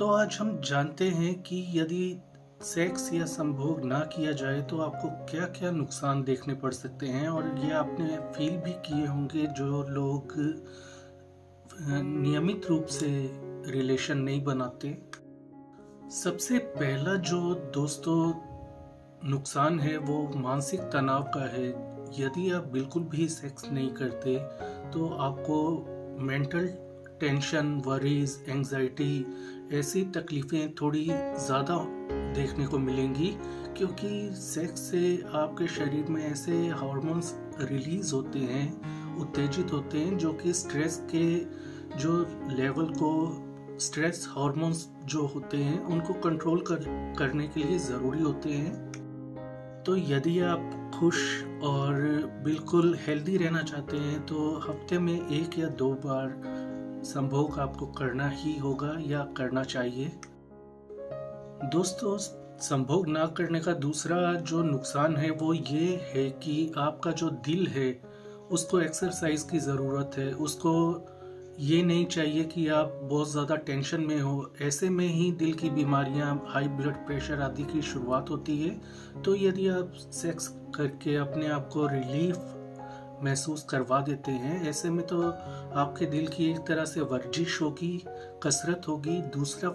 तो आज हम जानते हैं कि यदि सेक्स या संभोग ना किया जाए तो आपको क्या-क्या नुकसान देखने पड़ सकते हैं और ये आपने फील भी किए होंगे जो लोग नियमित रूप से रिलेशन नहीं बनाते। सबसे पहला जो दोस्तों नुकसान है वो मानसिक तनाव का है। यदि आप बिल्कुल भी सेक्स नहीं करते तो आपको मेंटल टेंशन, वरीज, एंजाइटी ऐसी तकलीफ़ें थोड़ी ज़्यादा देखने को मिलेंगी, क्योंकि सेक्स से आपके शरीर में ऐसे हार्मोन्स रिलीज़ होते हैं, उत्तेजित होते हैं, जो कि स्ट्रेस के जो लेवल को, स्ट्रेस हार्मोन्स जो होते हैं उनको कंट्रोल करने के लिए ज़रूरी होते हैं। तो यदि आप खुश और बिल्कुल हेल्दी रहना चाहते हैं तो हफ्ते में 1 या 2 बार संभोग आपको करना ही होगा या करना चाहिए। दोस्तों, संभोग ना करने का दूसरा जो नुकसान है वो ये है कि आपका जो दिल है उसको एक्सरसाइज की ज़रूरत है। उसको ये नहीं चाहिए कि आप बहुत ज़्यादा टेंशन में हो। ऐसे में ही दिल की बीमारियां, हाई ब्लड प्रेशर आदि की शुरुआत होती है। तो यदि आप सेक्स करके अपने आप को रिलीफ महसूस करवा देते हैं, ऐसे में तो आपके दिल की एक तरह से वर्जिश होगी, कसरत होगी। दूसरा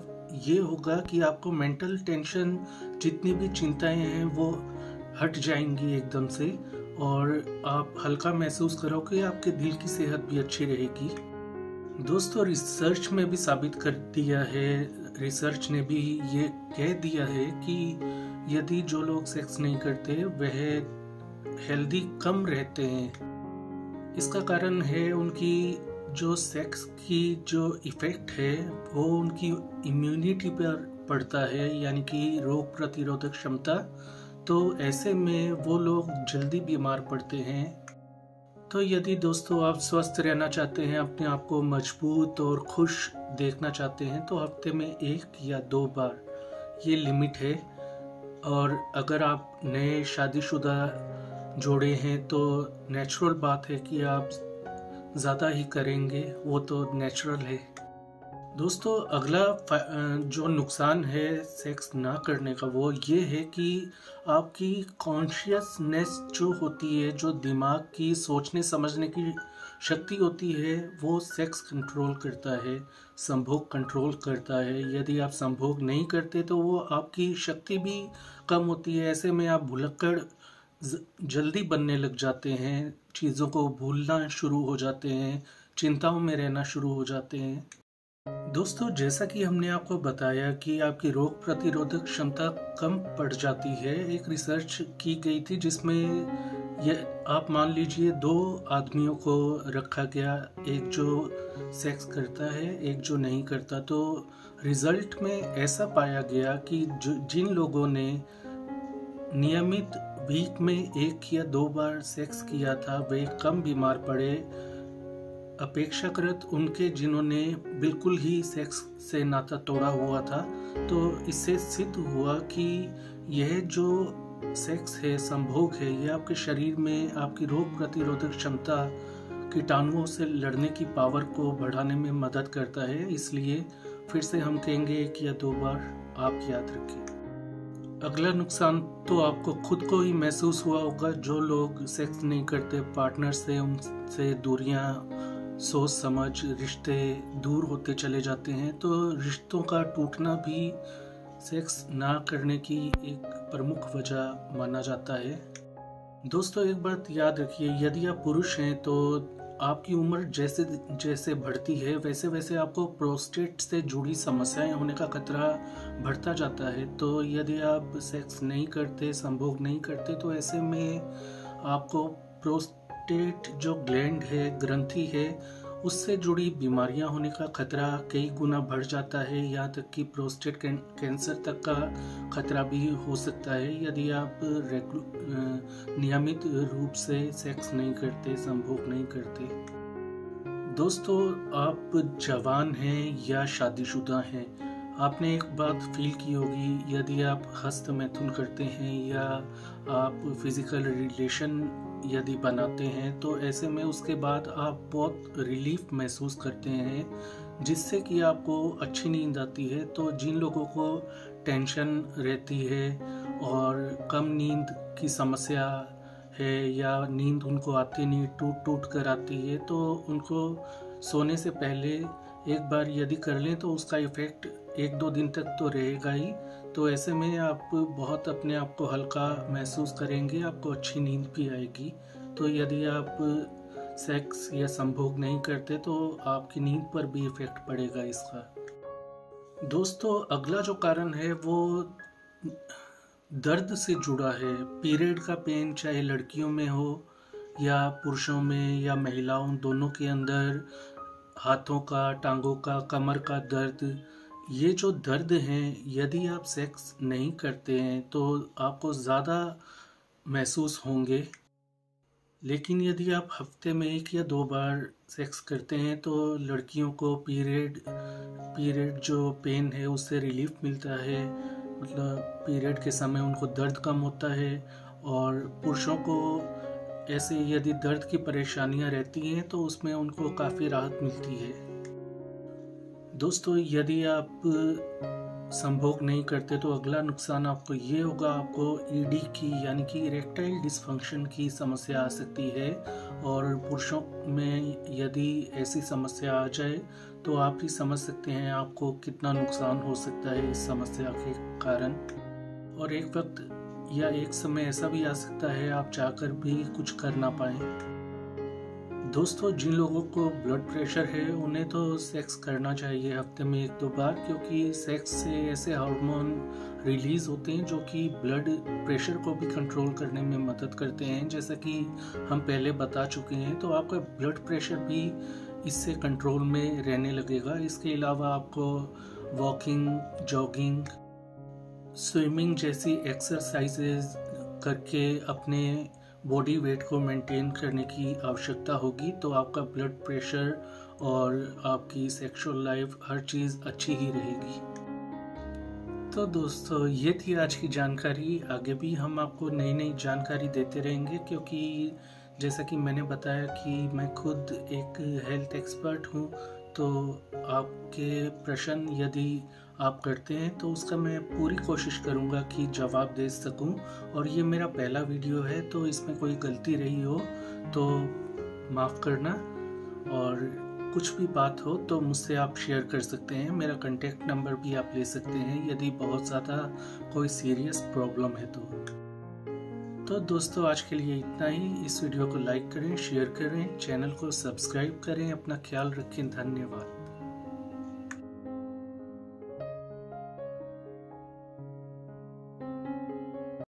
ये होगा कि आपको मेंटल टेंशन, जितनी भी चिंताएं हैं वो हट जाएंगी एकदम से और आप हल्का महसूस करोगे। आपके दिल की सेहत भी अच्छी रहेगी। दोस्तों, रिसर्च में भी साबित कर दिया है, रिसर्च ने भी ये कह दिया है कि यदि जो लोग सेक्स नहीं करते वह हेल्दी कम रहते हैं। इसका कारण है उनकी जो सेक्स की जो इफेक्ट है वो उनकी इम्यूनिटी पर पड़ता है, यानी कि रोग प्रतिरोधक क्षमता। तो ऐसे में वो लोग जल्दी बीमार पड़ते हैं। तो यदि दोस्तों आप स्वस्थ रहना चाहते हैं, अपने आप को मजबूत और खुश देखना चाहते हैं, तो हफ्ते में 1 या 2 बार ये लिमिट है। और अगर आप नए शादीशुदा जोड़े हैं तो नेचुरल बात है कि आप ज़्यादा ही करेंगे, वो तो नेचुरल है। दोस्तों, अगला जो नुकसान है सेक्स ना करने का वो ये है कि आपकी कॉन्शियसनेस जो होती है, जो दिमाग की सोचने समझने की शक्ति होती है, वो सेक्स कंट्रोल करता है, संभोग कंट्रोल करता है। यदि आप संभोग नहीं करते तो वो आपकी शक्ति भी कम होती है। ऐसे में आप भुलक्कड़ जल्दी बनने लग जाते हैं, चीज़ों को भूलना शुरू हो जाते हैं, चिंताओं में रहना शुरू हो जाते हैं। दोस्तों, जैसा कि हमने आपको बताया कि आपकी रोग प्रतिरोधक क्षमता कम पड़ जाती है। एक रिसर्च की गई थी जिसमें ये आप मान लीजिए 2 आदमियों को रखा गया, एक जो सेक्स करता है, एक जो नहीं करता। तो रिजल्ट में ऐसा पाया गया कि जिन लोगों ने नियमित वीक में 1 या 2 बार सेक्स किया था वे कम बीमार पड़े, अपेक्षाकृत उनके जिन्होंने बिल्कुल ही सेक्स से नाता तोड़ा हुआ था। तो इससे सिद्ध हुआ कि यह जो सेक्स है, संभोग है, यह आपके शरीर में आपकी रोग प्रतिरोधक क्षमता, कीटाणुओं से लड़ने की पावर को बढ़ाने में मदद करता है। इसलिए फिर से हम कहेंगे 1 या 2 बार आप याद रखें। अगला नुकसान तो आपको खुद को ही महसूस हुआ होगा। जो लोग सेक्स नहीं करते पार्टनर से, उनसे दूरियां, सोच समझ, रिश्ते दूर होते चले जाते हैं। तो रिश्तों का टूटना भी सेक्स ना करने की एक प्रमुख वजह माना जाता है। दोस्तों, एक बात याद रखिए, यदि आप पुरुष हैं तो आपकी उम्र जैसे जैसे बढ़ती है वैसे वैसे आपको प्रोस्टेट से जुड़ी समस्याएं होने का खतरा बढ़ता जाता है। तो यदि आप सेक्स नहीं करते, संभोग नहीं करते, तो ऐसे में आपको प्रोस्टेट जो ग्लैंड है, ग्रंथि है, उससे जुड़ी बीमारियां होने का खतरा कई गुना बढ़ जाता है। यहाँ तक कि प्रोस्टेट कैंसर तक का खतरा भी हो सकता है यदि आप नियमित रूप से सेक्स नहीं करते, संभोग नहीं करते। दोस्तों, आप जवान हैं या शादीशुदा हैं, आपने एक बात फील की होगी, यदि आप हस्त मैथुन करते हैं या आप फिजिकल रिलेशन यदि बनाते हैं तो ऐसे में उसके बाद आप बहुत रिलीफ महसूस करते हैं। जिससे कि आपको अच्छी नींद आती है। तो जिन लोगों को टेंशन रहती है और कम नींद की समस्या है या नींद उनको आती नहीं, टूट टूट कर आती है, तो उनको सोने से पहले एक बार यदि कर लें तो उसका इफ़ेक्ट 1-2 दिन तक तो रहेगा ही। तो ऐसे में आप बहुत अपने आप को हल्का महसूस करेंगे, आपको अच्छी नींद भी आएगी। तो यदि आप सेक्स या संभोग नहीं करते तो आपकी नींद पर भी इफ़ेक्ट पड़ेगा इसका। दोस्तों, अगला जो कारण है वो दर्द से जुड़ा है। पीरियड का पेन चाहे लड़कियों में हो या पुरुषों में या महिलाओं, दोनों के अंदर हाथों का, टांगों का, कमर का दर्द, ये जो दर्द हैं, यदि आप सेक्स नहीं करते हैं तो आपको ज़्यादा महसूस होंगे। लेकिन यदि आप हफ्ते में 1 या 2 बार सेक्स करते हैं तो लड़कियों को पीरियड जो पेन है उससे रिलीफ मिलता है, मतलब पीरियड के समय उनको दर्द कम होता है। और पुरुषों को ऐसे यदि दर्द की परेशानियां रहती हैं तो उसमें उनको काफ़ी राहत मिलती है। दोस्तों, यदि आप संभोग नहीं करते तो अगला नुकसान आपको ये होगा, आपको ईडी की यानी कि इरेक्टाइल डिसफंक्शन की समस्या आ सकती है। और पुरुषों में यदि ऐसी समस्या आ जाए तो आप ही समझ सकते हैं आपको कितना नुकसान हो सकता है इस समस्या के कारण। और एक वक्त या एक समय ऐसा भी आ सकता है आप चाहकर भी कुछ कर ना पाएं। दोस्तों, जिन लोगों को ब्लड प्रेशर है उन्हें तो सेक्स करना चाहिए हफ्ते में 1-2 बार, क्योंकि सेक्स से ऐसे हार्मोन रिलीज होते हैं जो कि ब्लड प्रेशर को भी कंट्रोल करने में मदद करते हैं, जैसा कि हम पहले बता चुके हैं। तो आपका ब्लड प्रेशर भी इससे कंट्रोल में रहने लगेगा। इसके अलावा आपको वॉकिंग, जॉगिंग, स्विमिंग जैसी एक्सरसाइजेज करके अपने बॉडी वेट को मेंटेन करने की आवश्यकता होगी। तो आपका ब्लड प्रेशर और आपकी सेक्सुअल लाइफ हर चीज़ अच्छी ही रहेगी। तो दोस्तों, ये थी आज की जानकारी। आगे भी हम आपको नई नई जानकारी देते रहेंगे, क्योंकि जैसा कि मैंने बताया कि मैं खुद एक हेल्थ एक्सपर्ट हूँ। तो आपके प्रश्न यदि आप करते हैं तो उसका मैं पूरी कोशिश करूँगा कि जवाब दे सकूँ। और ये मेरा पहला वीडियो है तो इसमें कोई गलती रही हो तो माफ़ करना। और कुछ भी बात हो तो मुझसे आप शेयर कर सकते हैं। मेरा कॉन्टैक्ट नंबर भी आप ले सकते हैं यदि बहुत ज़्यादा कोई सीरियस प्रॉब्लम है तो दोस्तों, आज के लिए इतना ही। इस वीडियो को लाइक करें, शेयर करें, चैनल को सब्सक्राइब करें। अपना ख्याल रखें। धन्यवाद।